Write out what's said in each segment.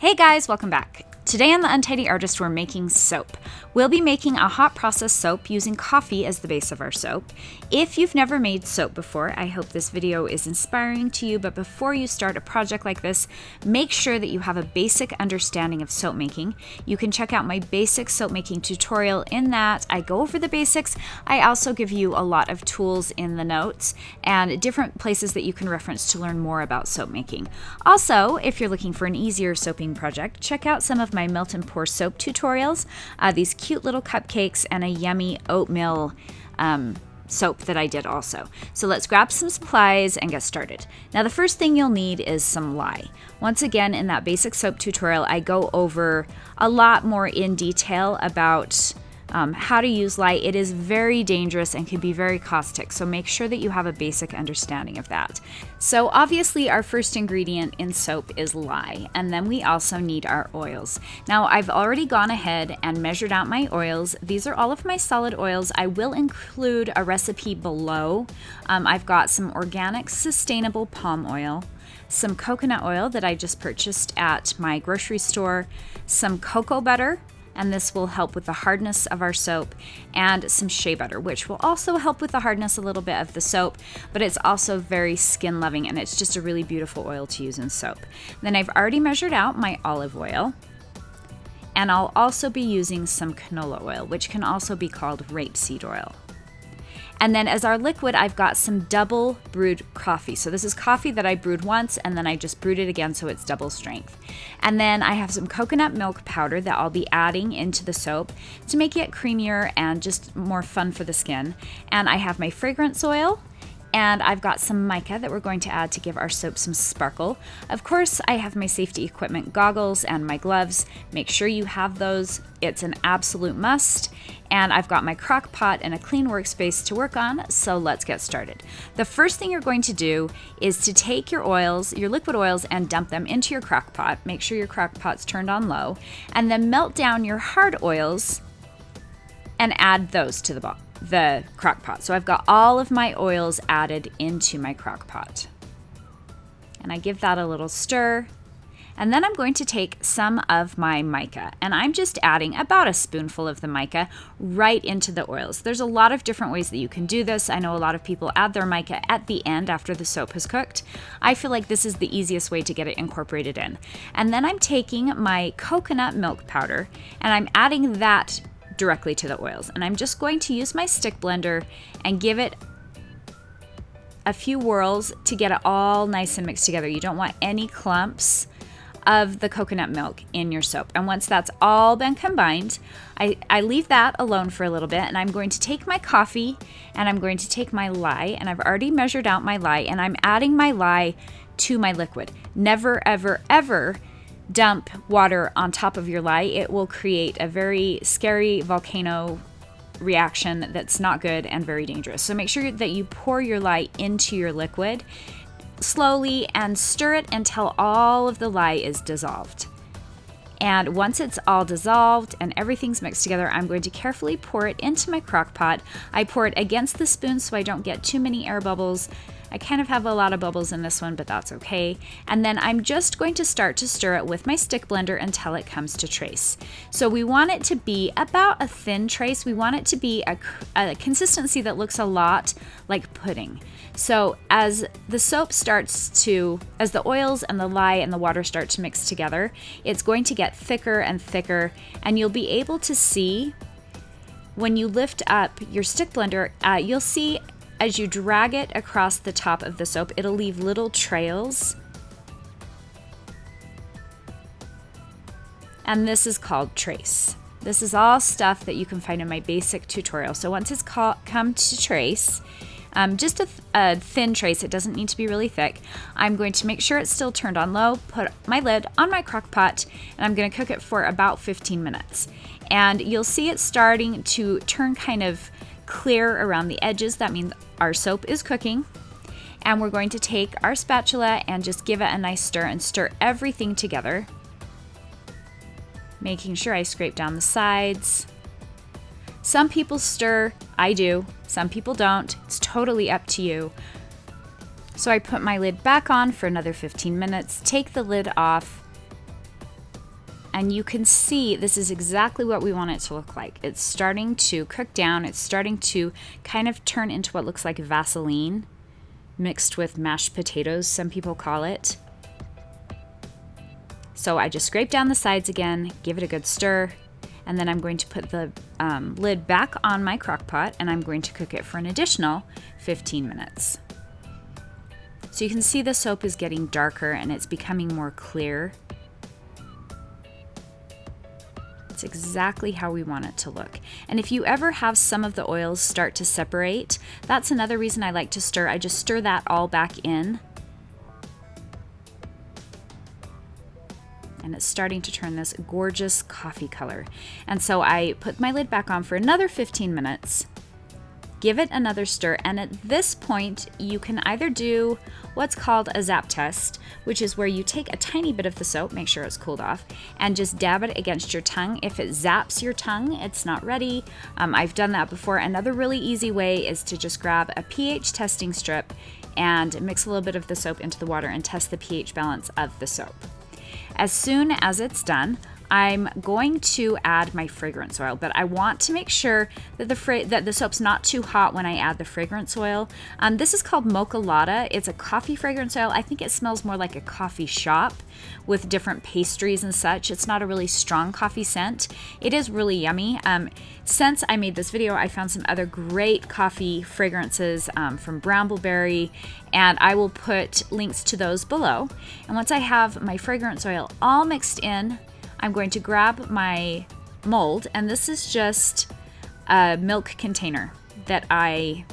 Hey guys, welcome back. Today on The Untidy Artist, we're making soap. We'll be making a hot process soap using coffee as the base of our soap. If you've never made soap before, I hope this video is inspiring to you, but before you start a project like this, make sure that you have a basic understanding of soap making. You can check out my basic soap making tutorial. In that, I go over the basics. I also give you a lot of tools in the notes and different places that you can reference to learn more about soap making. Also, if you're looking for an easier soaping project, check out some of my melt and pour soap tutorials, these cute little cupcakes, and a yummy oatmeal soap that I did also. So let's grab some supplies and get started. Now the first thing you'll need is some lye. Once again, in that basic soap tutorial, I go over a lot more in detail about how to use lye. It is very dangerous and can be very caustic, so make sure that you have a basic understanding of that. So obviously our first ingredient in soap is lye, and then we also need our oils. Now I've already gone ahead and measured out my oils. These are all of my solid oils. I will include a recipe below. I've got some organic sustainable palm oil, some coconut oil that I just purchased at my grocery store, some cocoa butter, and this will help with the hardness of our soap, and some shea butter, which will also help with the hardness a little bit of the soap, but it's also very skin loving, and it's just a really beautiful oil to use in soap. Then I've already measured out my olive oil, and I'll also be using some canola oil, which can also be called rapeseed oil. And then as our liquid, I've got some double brewed coffee. So this is coffee that I brewed once and then I just brewed it again so it's double strength. And then I have some coconut milk powder that I'll be adding into the soap to make it creamier and just more fun for the skin. And I have my fragrance oil, and I've got some mica that we're going to add to give our soap some sparkle. Of course, I have my safety equipment goggles and my gloves. Make sure you have those. It's an absolute must. And I've got my crock pot and a clean workspace to work on, so let's get started. The first thing you're going to do is to take your oils, your liquid oils, and dump them into your crock pot. Make sure your crock pot's turned on low, and then melt down your hard oils and add those to the crock pot. So I've got all of my oils added into my crock pot. And I give that a little stir. And then I'm going to take some of my mica, and I'm just adding about a spoonful of the mica right into the oils. There's a lot of different ways that you can do this. I know a lot of people add their mica at the end after the soap has cooked. I feel like this is the easiest way to get it incorporated in. And then I'm taking my coconut milk powder, and I'm adding that directly to the oils. And I'm just going to use my stick blender and give it a few whirls to get it all nice and mixed together. You don't want any clumps of the coconut milk in your soap. And once that's all been combined, I leave that alone for a little bit, and I'm going to take my coffee and I'm going to take my lye, and I've already measured out my lye, and I'm adding my lye to my liquid. Never, ever, ever dump water on top of your lye. It will create a very scary volcano reaction that's not good and very dangerous. So make sure that you pour your lye into your liquid slowly and stir it until all of the lye is dissolved. And once it's all dissolved and everything's mixed together, I'm going to carefully pour it into my crock pot. I pour it against the spoon so I don't get too many air bubbles. I kind of have a lot of bubbles in this one, but that's okay. And then I'm just going to start to stir it with my stick blender until it comes to trace. So we want it to be about a thin trace. We want it to be a consistency that looks a lot like pudding. So as the soap as the oils and the lye and the water start to mix together, it's going to get thicker and thicker, and you'll be able to see when you lift up your stick blender, you'll see as you drag it across the top of the soap, it'll leave little trails. And this is called trace. This is all stuff that you can find in my basic tutorial. So once it's come to trace, just a thin trace, it doesn't need to be really thick, I'm going to make sure it's still turned on low, put my lid on my crock pot, and I'm going to cook it for about 15 minutes. And you'll see it starting to turn kind of clear around the edges. That means our soap is cooking. And we're going to take our spatula and just give it a nice stir and stir everything together, making sure I scrape down the sides. Some people stir, I do. Some people don't. It's totally up to you. So I put my lid back on for another 15 minutes, take the lid off, And you can see this is exactly what we want it to look like. It's starting to cook down. It's starting to kind of turn into what looks like Vaseline mixed with mashed potatoes, some people call it. So I just scrape down the sides again, give it a good stir, and then I'm going to put the lid back on my crock pot, and I'm going to cook it for an additional 15 minutes. So you can see the soap is getting darker and it's becoming more clear. It's exactly how we want it to look. And if you ever have some of the oils start to separate, that's another reason I like to stir. I just stir that all back in. And it's starting to turn this gorgeous coffee color. And so I put my lid back on for another 15 minutes, give it another stir, and at this point you can either do what's called a zap test, which is where you take a tiny bit of the soap, make sure it's cooled off, and just dab it against your tongue. If it zaps your tongue, it's not ready. I've done that before. Another really easy way is to just grab a pH testing strip and mix a little bit of the soap into the water and test the pH balance of the soap. As soon as it's done, I'm going to add my fragrance oil, but I want to make sure that the soap's not too hot when I add the fragrance oil. This is called Mocha Latte. It's a coffee fragrance oil. I think it smells more like a coffee shop with different pastries and such. It's not a really strong coffee scent. It is really yummy. Since I made this video, I found some other great coffee fragrances from Brambleberry, and I will put links to those below. And once I have my fragrance oil all mixed in, I'm going to grab my mold, and this is just a milk container that I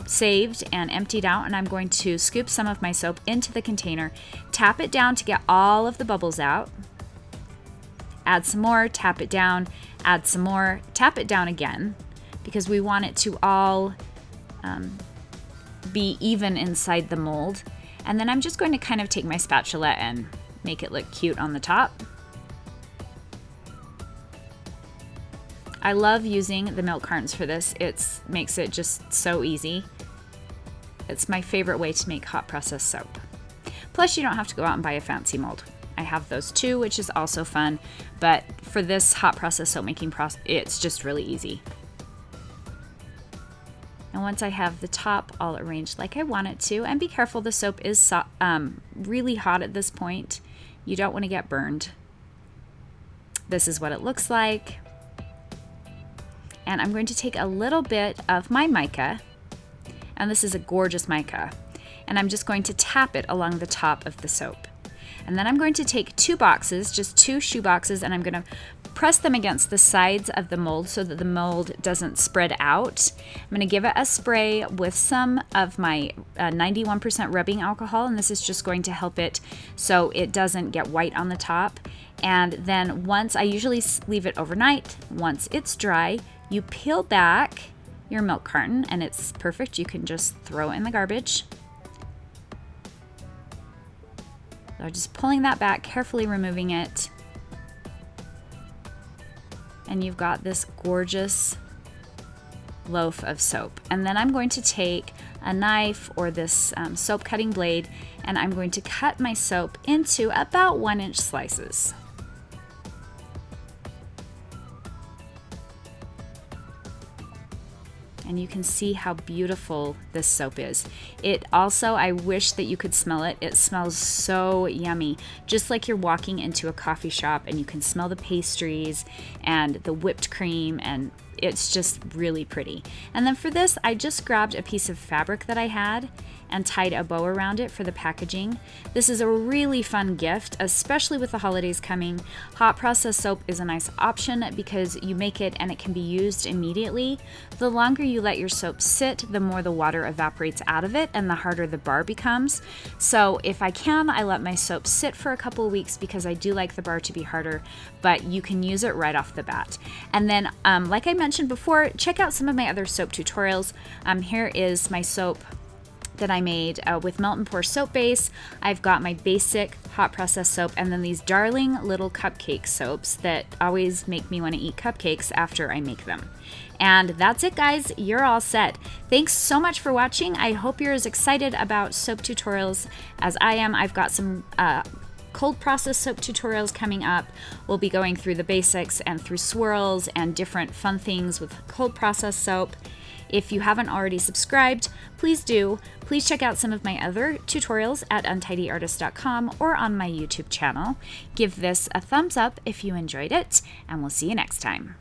saved and emptied out, and I'm going to scoop some of my soap into the container, tap it down to get all of the bubbles out, add some more, tap it down, add some more, tap it down again, because we want it to all be even inside the mold. And then I'm just going to kind of take my spatula and make it look cute on the top. I love using the milk cartons for this. It makes it just so easy. It's my favorite way to make hot process soap. Plus, you don't have to go out and buy a fancy mold. I have those too, which is also fun. But for this hot process soap making process, it's just really easy. And once I have the top all arranged like I want it to, and be careful, the soap is really hot at this point. You don't want to get burned. This is what it looks like. And I'm going to take a little bit of my mica, and this is a gorgeous mica, and I'm just going to tap it along the top of the soap. And then I'm going to take 2 boxes, just 2 shoe boxes, and I'm going to press them against the sides of the mold so that the mold doesn't spread out. I'm going to give it a spray with some of my 91% rubbing alcohol, and this is just going to help it so it doesn't get white on the top. And then once, I usually leave it overnight. Once it's dry, you peel back your milk carton, and it's perfect. You can just throw it in the garbage. So just pulling that back, carefully removing it. And you've got this gorgeous loaf of soap. And then I'm going to take a knife or this soap cutting blade, and I'm going to cut my soap into about 1-inch slices. And you can see how beautiful this soap is. It also, I wish that you could smell it. It smells so yummy, just like you're walking into a coffee shop and you can smell the pastries and the whipped cream, and it's just really pretty. And then for this, I just grabbed a piece of fabric that I had and tied a bow around it for the packaging. This is a really fun gift, especially with the holidays coming. Hot process soap is a nice option because you make it and it can be used immediately. The longer you let your soap sit, the more the water evaporates out of it and the harder the bar becomes. So if I can, I let my soap sit for a couple of weeks because I do like the bar to be harder, but you can use it right off the bat. And then, like I mentioned before, check out some of my other soap tutorials. Here is my soap that I made with melt and pour soap base. I've got my basic hot process soap, and then these darling little cupcake soaps that always make me want to eat cupcakes after I make them. And that's it, guys. You're all set. Thanks so much for watching. I hope you're as excited about soap tutorials as I am. I've got some cold process soap tutorials coming up. We'll be going through the basics and through swirls and different fun things with cold process soap. If you haven't already subscribed, please do. Please check out some of my other tutorials at untidyartist.com or on my YouTube channel. Give this a thumbs up if you enjoyed it, and we'll see you next time.